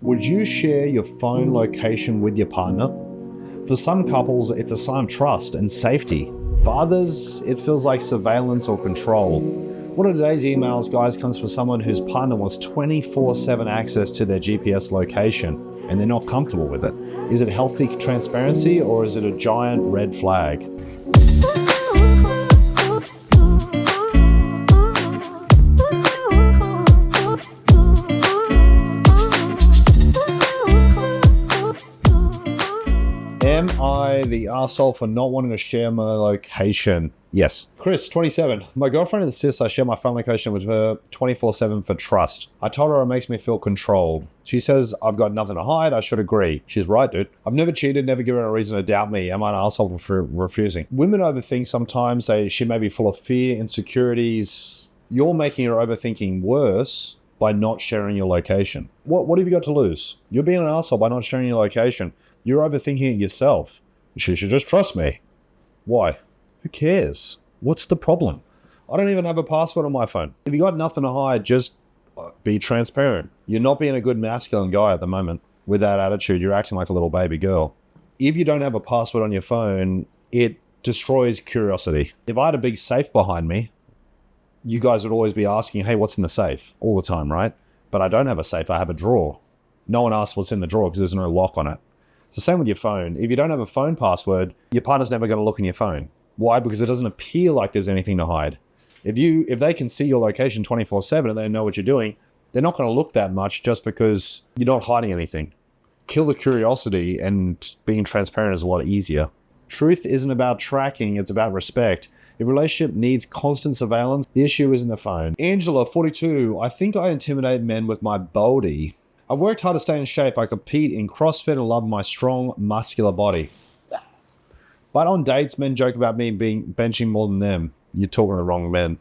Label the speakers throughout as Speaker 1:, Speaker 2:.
Speaker 1: Would you share your phone location with your partner? For some couples, it's a sign of trust and safety. For others, it feels like surveillance or control. One of today's emails, guys, comes from someone whose partner wants 24/7 access to their GPS location, and they're not comfortable with it. Is it healthy transparency, or is it a giant red flag? Am I the arsehole for not wanting to share my location? Yes. Chris, 27. My girlfriend insists I share my phone location with her 24/7 for trust. I told her it makes me feel controlled. She says I've got nothing to hide. I should agree. She's right, dude. I've never cheated, never given her a reason to doubt me. Am I an arsehole for refusing? Women overthink sometimes. She may be full of fear, insecurities. You're making her overthinking worse by not sharing your location. What have you got to lose? You're being an arsehole by not sharing your location. You're overthinking it yourself. She should just trust me. Why? Who cares? What's the problem? I don't even have a password on my phone. If you got nothing to hide, just be transparent. You're not being a good masculine guy at the moment. With that attitude, you're acting like a little baby girl. If you don't have a password on your phone, it destroys curiosity. If I had a big safe behind me, you guys would always be asking, hey, what's in the safe? All the time, right? But I don't have a safe, I have a drawer. No one asks what's in the drawer because there's no lock on it. It's the same with your phone. If you don't have a phone password, your partner's never going to look in your phone. Why? Because it doesn't appear like there's anything to hide. If they can see your location 24/7 and they know what you're doing, they're not going to look that much just because you're not hiding anything. Kill the curiosity, and being transparent is a lot easier. Truth isn't about tracking, it's about respect. If a relationship needs constant surveillance, the issue isn't the phone. Angela, 42. I think I intimidate men with my baldy. I've worked hard to stay in shape. I compete in CrossFit and love my strong, muscular body. But on dates, men joke about me benching more than them. You're talking to the wrong men.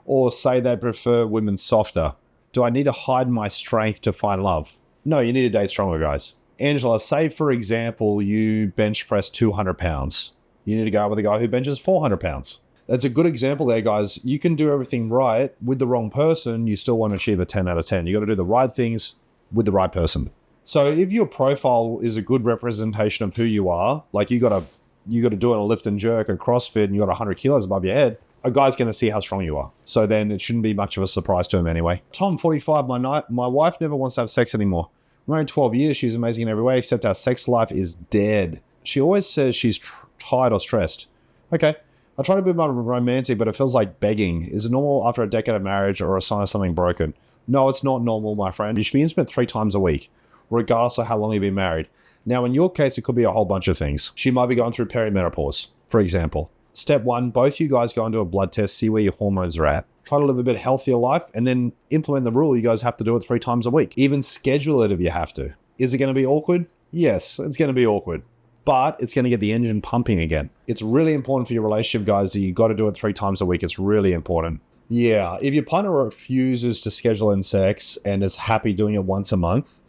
Speaker 1: Or say they prefer women softer. Do I need to hide my strength to find love? No, you need to date stronger guys. Angela, say for example, you bench press 200 pounds. You need to go out with a guy who benches 400 pounds. That's a good example there, guys. You can do everything right with the wrong person. You still want to achieve a 10 out of 10. You got to do the right things with the right person. So if your profile is a good representation of who you are, like you got to do a lift and jerk, a CrossFit, and you got 100 kilos above your head, a guy's going to see how strong you are. So then it shouldn't be much of a surprise to him anyway. Tom, 45, my wife never wants to have sex anymore. We're married 12 years. She's amazing in every way, except our sex life is dead. She always says she's tired or stressed. Okay. I try to be more romantic, but it feels like begging. Is it normal after a decade of marriage, or a sign of something broken? No, it's not normal, my friend. You should be intimate 3 times a week, regardless of how long you've been married. Now, in your case, it could be a whole bunch of things. She might be going through perimenopause, for example. Step 1, both you guys go into a blood test, see where your hormones are at. Try to live a bit healthier life, and then implement the rule you guys have to do it 3 times a week. Even schedule it if you have to. Is it going to be awkward? Yes, it's going to be awkward. But it's going to get the engine pumping again. It's really important for your relationship, guys, that you got to do it 3 times a week. It's really important. Yeah, if your partner refuses to schedule in sex and is happy doing it once a month,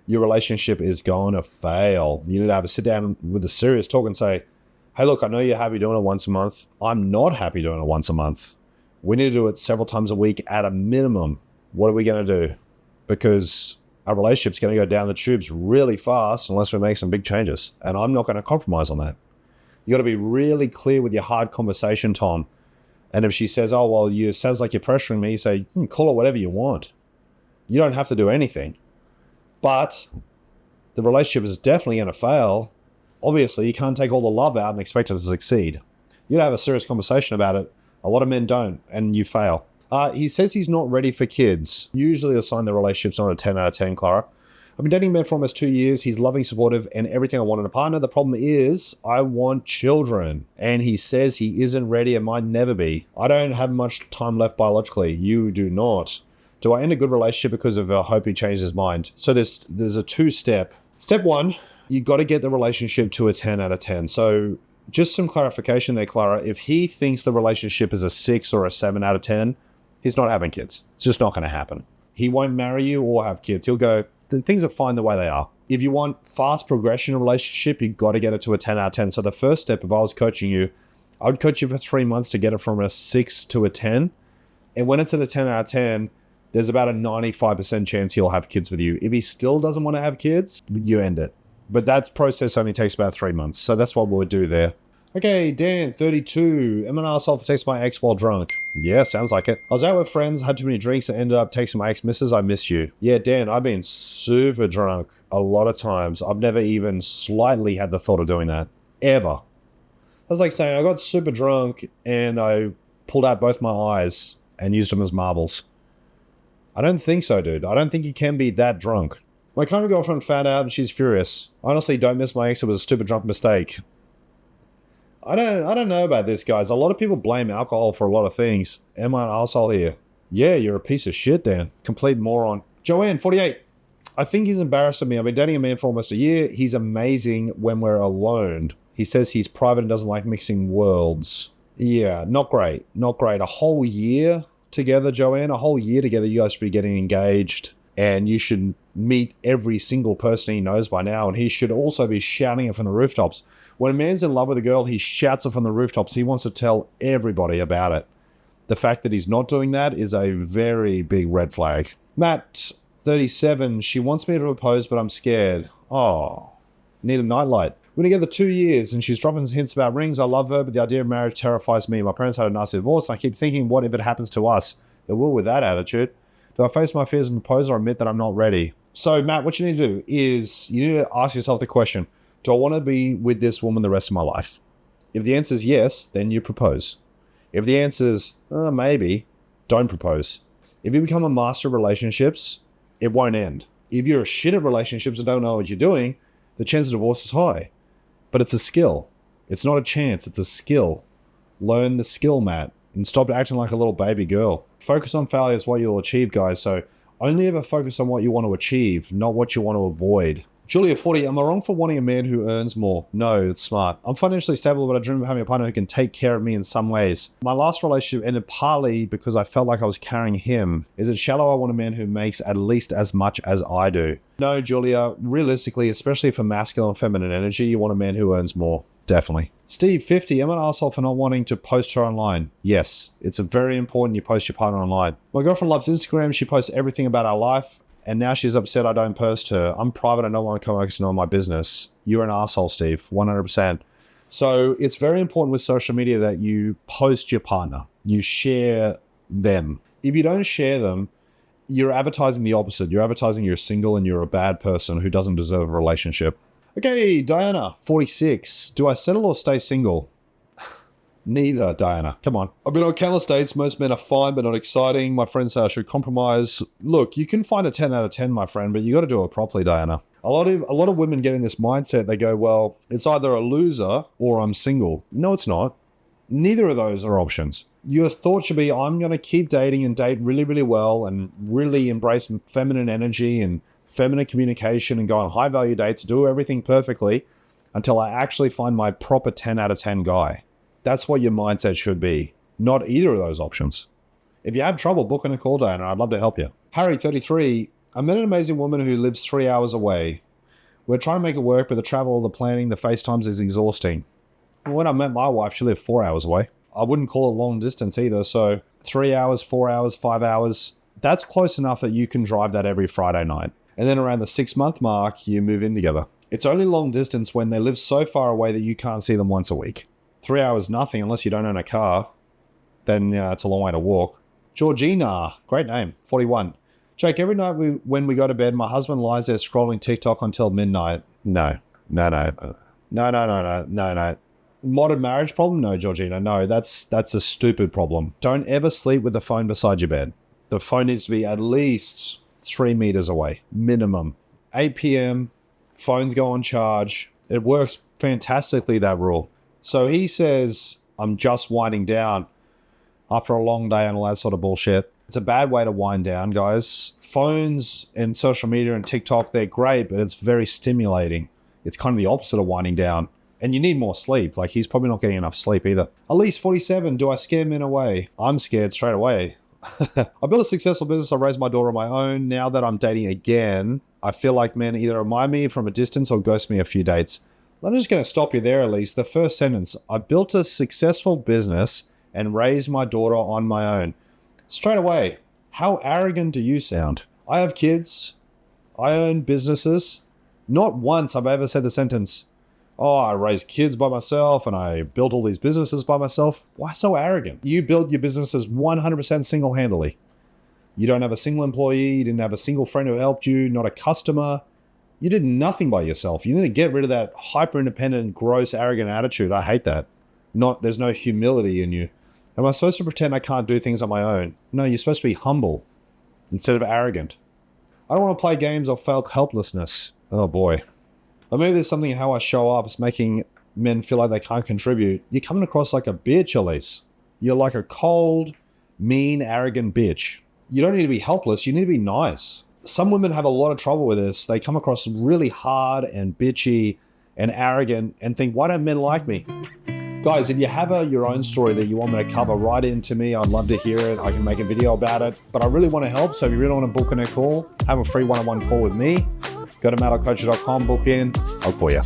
Speaker 1: your relationship is going to fail. You need to have a sit down with a serious talk and say, hey, look, I know you're happy doing it once a month. I'm not happy doing it once a month. We need to do it several times a week at a minimum. What are we going to do? Because our relationship's going to go down the tubes really fast unless we make some big changes. And I'm not going to compromise on that. You got to be really clear with your hard conversation, Tom. And if she says, oh, well, it sounds like you're pressuring me, you say, call it whatever you want. You don't have to do anything. But the relationship is definitely going to fail. Obviously, you can't take all the love out and expect it to succeed. You got to have a serious conversation about it. A lot of men don't, and you fail. He says he's not ready for kids. Usually a sign the relationship's not a 10 out of 10, Clara. I've been dating Ben for almost 2 years. He's loving, supportive, and everything I want in a partner. The problem is I want children. And he says he isn't ready and might never be. I don't have much time left biologically. You do not. Do I end a good relationship because of I hope he changes his mind? So there's a 2-step. Step 1, you got to get the relationship to a 10 out of 10. So just some clarification there, Clara. If he thinks the relationship is a 6 or a 7 out of 10, he's not having kids. It's just not going to happen. He won't marry you or have kids. He'll go, things are fine the way they are. If you want fast progression in a relationship, you've got to get it to a 10 out of 10. So the first step, if I was coaching you, I would coach you for 3 months to get it from a 6 to a 10. And when it's at a 10 out of 10, there's about a 95% chance he'll have kids with you. If he still doesn't want to have kids, you end it. But that process only takes about 3 months. So that's what we'll do there. Okay, Dan, 32. Am an arsehole for texting my ex while drunk? Yeah, sounds like it. I was out with friends, had too many drinks, and ended up texting my ex-missus, I miss you. Yeah, Dan, I've been super drunk a lot of times. I've never even slightly had the thought of doing that. Ever. That's like saying I got super drunk and I pulled out both my eyes and used them as marbles. I don't think so, dude. I don't think you can be that drunk. My current girlfriend found out and she's furious. Honestly, don't miss my ex. It was a stupid drunk mistake. I don't know about this, guys. A lot of people blame alcohol for a lot of things. Am I an asshole here? Yeah, you're a piece of shit, Dan. Complete moron. Joanne, 48. I think he's embarrassed of me. I've been dating a man for almost a year. He's amazing when we're alone. He says he's private and doesn't like mixing worlds. Yeah, not great. Not great. A whole year together, Joanne. A whole year together. You guys should be getting engaged. And you should meet every single person he knows by now. And he should also be shouting it from the rooftops. When a man's in love with a girl, he shouts it from the rooftops. He wants to tell everybody about it. The fact that he's not doing that is a very big red flag. Matt, 37. She wants me to propose, but I'm scared. Oh, need a nightlight. We're together 2 years and she's dropping hints about rings. I love her, but the idea of marriage terrifies me. My parents had a nasty divorce and I keep thinking, what if it happens to us? It will with that attitude. Do I face my fears and propose or admit that I'm not ready? So, Matt, what you need to do is you need to ask yourself the question, do I want to be with this woman the rest of my life? If the answer is yes, then you propose. If the answer is maybe, don't propose. If you become a master of relationships, it won't end. If you're a shit at relationships and don't know what you're doing, the chance of divorce is high. But it's a skill. It's not a chance, it's a skill. Learn the skill, Matt, and stop acting like a little baby girl. Focus on failure is what you'll achieve, guys, so only ever focus on what you want to achieve, not what you want to avoid. Julia, 40, am I wrong for wanting a man who earns more? No, it's smart. I'm financially stable, but I dream of having a partner who can take care of me in some ways. My last relationship ended partly because I felt like I was carrying him. Is it shallow? I want a man who makes at least as much as I do. No, Julia, realistically, especially for masculine and feminine energy, you want a man who earns more. Definitely. Steve, 50, am I an asshole for not wanting to post her online? Yes, it's very important you post your partner online. My girlfriend loves Instagram. She posts everything about our life. And now she's upset I don't post her. I'm private. I don't want to come focusing on my business. You're an asshole, Steve. 100%. So it's very important with social media that you post your partner. You share them. If you don't share them, you're advertising the opposite. You're advertising you're single and you're a bad person who doesn't deserve a relationship. Okay, Diana, 46. Do I settle or stay single? Neither, Diana. Come on. I've been on countless dates. Most men are fine, but not exciting. My friends say I should compromise. Look, you can find a 10 out of 10, my friend, but you got to do it properly, Diana. A lot of women get in this mindset. They go, well, it's either a loser or I'm single. No, it's not. Neither of those are options. Your thought should be, I'm going to keep dating and date really, really well and really embrace feminine energy and feminine communication and go on high value dates, do everything perfectly until I actually find my proper 10 out of 10 guy. That's what your mindset should be, not either of those options. If you have trouble, book in a call, Diana. I'd love to help you. Harry, 33. I met an amazing woman who lives 3 hours away. We're trying to make it work, but the travel, the planning, the FaceTimes is exhausting. When I met my wife, she lived 4 hours away. I wouldn't call it long distance either. So 3 hours, 4 hours, 5 hours, that's close enough that you can drive that every Friday night. And then around the 6-month mark, you move in together. It's only long distance when they live so far away that you can't see them once a week. 3 hours, nothing, unless you don't own a car. Then, it's a long way to walk. Georgina, great name, 41. Jake, every night when we go to bed, my husband lies there scrolling TikTok until midnight. No. Modern marriage problem? No, Georgina, no, that's a stupid problem. Don't ever sleep with the phone beside your bed. The phone needs to be at least 3 meters away, minimum. 8 p.m., phones go on charge. It works fantastically, that rule. So he says, I'm just winding down after a long day and all that sort of bullshit. It's a bad way to wind down, guys. Phones and social media and TikTok, they're great, but it's very stimulating. It's kind of the opposite of winding down. And you need more sleep. Like, he's probably not getting enough sleep either. Elise, 47. Do I scare men away? I'm scared straight away. I built a successful business. I raised my daughter on my own. Now that I'm dating again, I feel like men either admire me from a distance or ghost me a few dates. I'm just going to stop you there, Elise. The first sentence, I built a successful business and raised my daughter on my own. Straight away, How arrogant do you sound? I have kids. I own businesses. Not once have I ever said the sentence, oh, I raised kids by myself and I built all these businesses by myself. Why so arrogant? You build your businesses 100% single-handedly. You don't have a single employee. You didn't have a single friend who helped you, not a customer. You did nothing by yourself. You need to get rid of that hyper-independent, gross, arrogant attitude. I hate that. There's no humility in you. Am I supposed to pretend I can't do things on my own? No, you're supposed to be humble instead of arrogant. I don't want to play games of fake helplessness. Oh boy. Or maybe there's something in how I show up is making men feel like they can't contribute. You're coming across like a bitch, Elise. You're like a cold, mean, arrogant bitch. You don't need to be helpless. You need to be nice. Some women have a lot of trouble with this. They come across really hard and bitchy and arrogant and think, why don't men like me? Guys, if you have your own story that you want me to cover, write it into me. I'd love to hear it. I can make a video about it. But I really want to help. So if you really want to book in a call, have a free one-on-one call with me. Go to maddockcoach.com, book in. I'll call you.